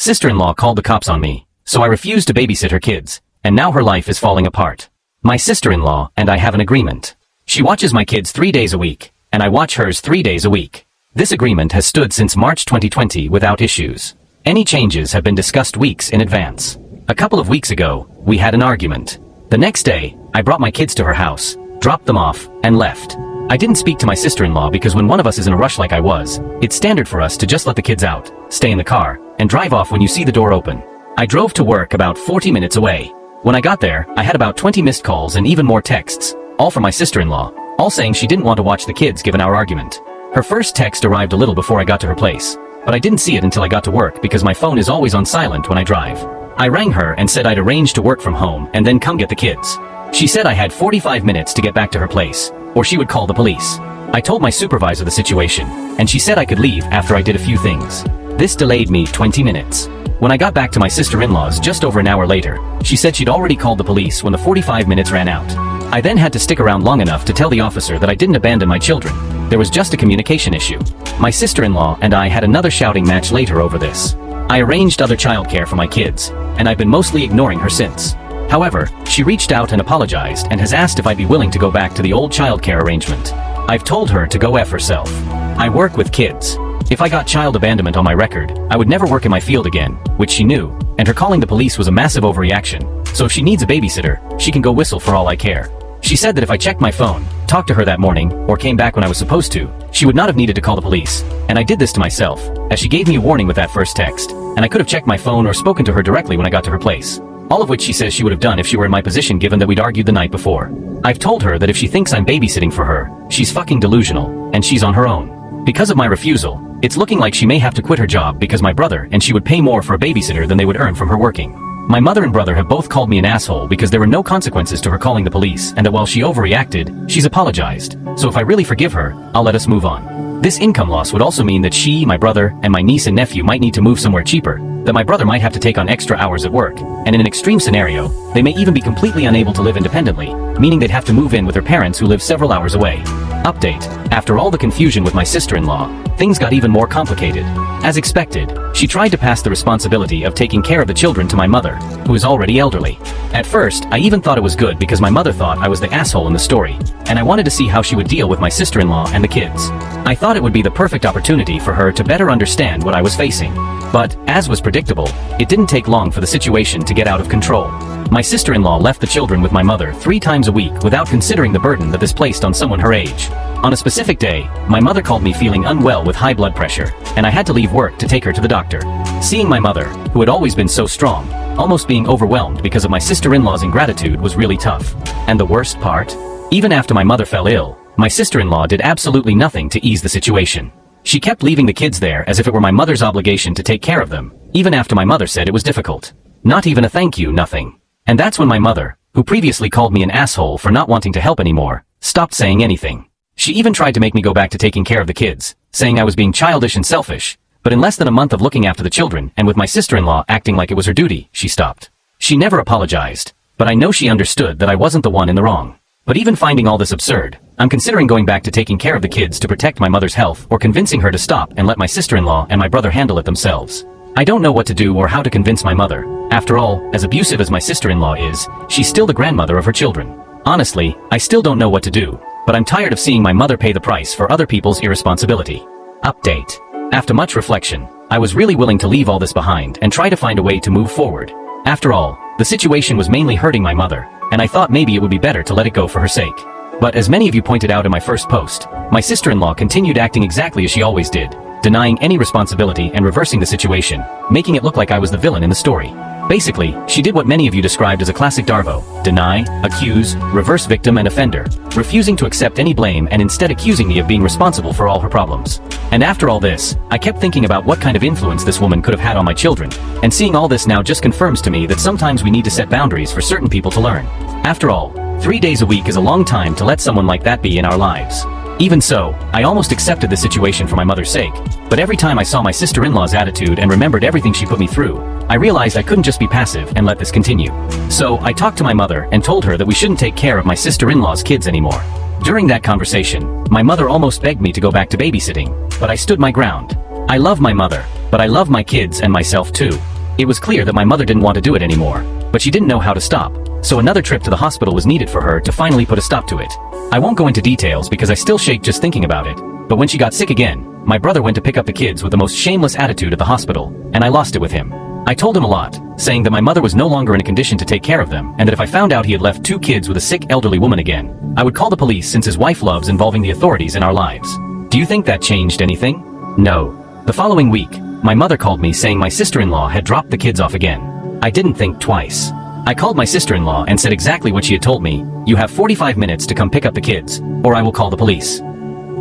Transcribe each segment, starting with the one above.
sister-in-law called the cops on me, so I refused to babysit her kids, and now her life is falling apart. My sister-in-law and I have an agreement. She watches my kids 3 days a week, and I watch hers 3 days a week. This agreement has stood since March 2020 without issues. Any changes have been discussed weeks in advance. A couple of weeks ago, we had an argument. The next day, I brought my kids to her house, dropped them off, and left. I didn't speak to my sister-in-law because when one of us is in a rush like I was, it's standard for us to just let the kids out, stay in the car, and drive off when you see the door open. I drove to work about 40 minutes away. When I got there, I had about 20 missed calls and even more texts, all from my sister-in-law, all saying she didn't want to watch the kids given our argument. Her first text arrived a little before I got to her place, but I didn't see it until I got to work because my phone is always on silent when I drive. I rang her and said I'd arranged to work from home and then come get the kids. She said I had 45 minutes to get back to her place, or she would call the police. I told my supervisor the situation, and she said I could leave after I did a few things. This delayed me 20 minutes. When I got back to my sister-in-law's just over an hour later, she said she'd already called the police when the 45 minutes ran out. I then had to stick around long enough to tell the officer that I didn't abandon my children. There was just a communication issue. My sister-in-law and I had another shouting match later over this. I arranged other childcare for my kids, and I've been mostly ignoring her since. However, she reached out and apologized and has asked if I'd be willing to go back to the old childcare arrangement. I've told her to go F herself. I work with kids. If I got child abandonment on my record, I would never work in my field again, which she knew, and her calling the police was a massive overreaction. So if she needs a babysitter, she can go whistle for all I care. She said that if I checked my phone, talked to her that morning, or came back when I was supposed to, she would not have needed to call the police. And I did this to myself, as she gave me a warning with that first text, and I could have checked my phone or spoken to her directly when I got to her place. All of which she says she would have done if she were in my position given that we'd argued the night before. I've told her that if she thinks I'm babysitting for her, she's fucking delusional, and she's on her own. Because of my refusal, it's looking like she may have to quit her job because my brother and she would pay more for a babysitter than they would earn from her working. My mother and brother have both called me an asshole because there were no consequences to her calling the police and that while she overreacted, she's apologized. So if I really forgive her, I'll let us move on. This income loss would also mean that she, my brother, and my niece and nephew might need to move somewhere cheaper, that my brother might have to take on extra hours at work, and in an extreme scenario, they may even be completely unable to live independently, meaning they'd have to move in with their parents who live several hours away. Update. After all the confusion with my sister-in-law, things got even more complicated. As expected, she tried to pass the responsibility of taking care of the children to my mother, who is already elderly. At first, I even thought it was good because my mother thought I was the asshole in the story, and I wanted to see how she would deal with my sister-in-law and the kids. I thought it would be the perfect opportunity for her to better understand what I was facing. But, as was predictable, it didn't take long for the situation to get out of control. My sister-in-law left the children with my mother 3 times a week without considering the burden that this placed on someone her age. On a specific day, my mother called me feeling unwell with high blood pressure, and I had to leave work to take her to the doctor. Seeing my mother, who had always been so strong, almost being overwhelmed because of my sister-in-law's ingratitude was really tough. And the worst part? Even after my mother fell ill, my sister-in-law did absolutely nothing to ease the situation. She kept leaving the kids there as if it were my mother's obligation to take care of them, even after my mother said it was difficult. Not even a thank you, nothing. And that's when my mother, who previously called me an asshole for not wanting to help anymore, stopped saying anything. She even tried to make me go back to taking care of the kids, saying I was being childish and selfish, but in less than a month of looking after the children and with my sister-in-law acting like it was her duty, she stopped. She never apologized, but I know she understood that I wasn't the one in the wrong. But even finding all this absurd, I'm considering going back to taking care of the kids to protect my mother's health or convincing her to stop and let my sister-in-law and my brother handle it themselves. I don't know what to do or how to convince my mother. After all, as abusive as my sister-in-law is, she's still the grandmother of her children. Honestly, I still don't know what to do, but I'm tired of seeing my mother pay the price for other people's irresponsibility. Update. After much reflection, I was really willing to leave all this behind and try to find a way to move forward. After all, the situation was mainly hurting my mother, and I thought maybe it would be better to let it go for her sake. But as many of you pointed out in my first post, my sister-in-law continued acting exactly as she always did, denying any responsibility and reversing the situation, making it look like I was the villain in the story. Basically, she did what many of you described as a classic Darvo: deny, accuse, reverse victim and offender, refusing to accept any blame and instead accusing me of being responsible for all her problems. And after all this, I kept thinking about what kind of influence this woman could have had on my children, and seeing all this now just confirms to me that sometimes we need to set boundaries for certain people to learn. After all, 3 days a week is a long time to let someone like that be in our lives. Even so, I almost accepted the situation for my mother's sake, but every time I saw my sister-in-law's attitude and remembered everything she put me through, I realized I couldn't just be passive and let this continue. So, I talked to my mother and told her that we shouldn't take care of my sister-in-law's kids anymore. During that conversation, my mother almost begged me to go back to babysitting, but I stood my ground. I love my mother, but I love my kids and myself too. It was clear that my mother didn't want to do it anymore, but she didn't know how to stop, so another trip to the hospital was needed for her to finally put a stop to it. I won't go into details because I still shake just thinking about it, but when she got sick again, my brother went to pick up the kids with the most shameless attitude at the hospital, and I lost it with him. I told him a lot, saying that my mother was no longer in a condition to take care of them, and that if I found out he had left 2 kids with a sick elderly woman again, I would call the police since his wife loves involving the authorities in our lives. Do you think that changed anything? No. The following week, my mother called me saying my sister-in-law had dropped the kids off again. I didn't think twice. I called my sister-in-law and said exactly what she had told me: "You have 45 minutes to come pick up the kids, or I will call the police."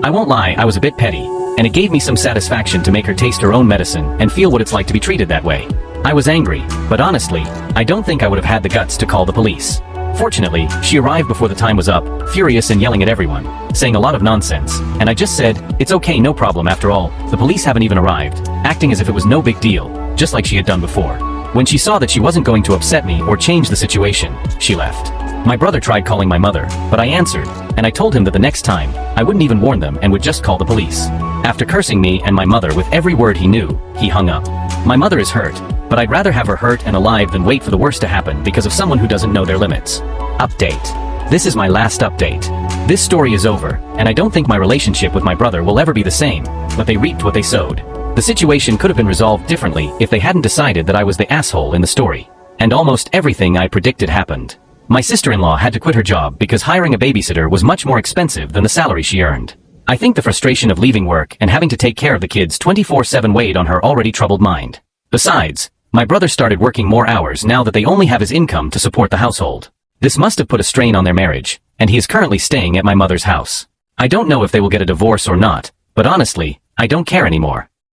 I won't lie, I was a bit petty, and it gave me some satisfaction to make her taste her own medicine and feel what it's like to be treated that way. I was angry, but honestly, I don't think I would have had the guts to call the police. Fortunately, she arrived before the time was up, furious and yelling at everyone, saying a lot of nonsense, and I just said, "It's okay, no problem, after all, the police haven't even arrived," acting as if it was no big deal, just like she had done before. When she saw that she wasn't going to upset me or change the situation, she left. My brother tried calling my mother, but I answered, and I told him that the next time, I wouldn't even warn them and would just call the police. After cursing me and my mother with every word he knew, he hung up. My mother is hurt, but I'd rather have her hurt and alive than wait for the worst to happen because of someone who doesn't know their limits. Update. This is my last update. This story is over, and I don't think my relationship with my brother will ever be the same, but they reaped what they sowed. The situation could have been resolved differently if they hadn't decided that I was the asshole in the story. And almost everything I predicted happened. My sister-in-law had to quit her job because hiring a babysitter was much more expensive than the salary she earned. I think the frustration of leaving work and having to take care of the kids 24/7 weighed on her already troubled mind. Besides, my brother started working more hours now that they only have his income to support the household. This must have put a strain on their marriage, and he is currently staying at my mother's house. I don't know if they will get a divorce or not, but honestly, I don't care anymore.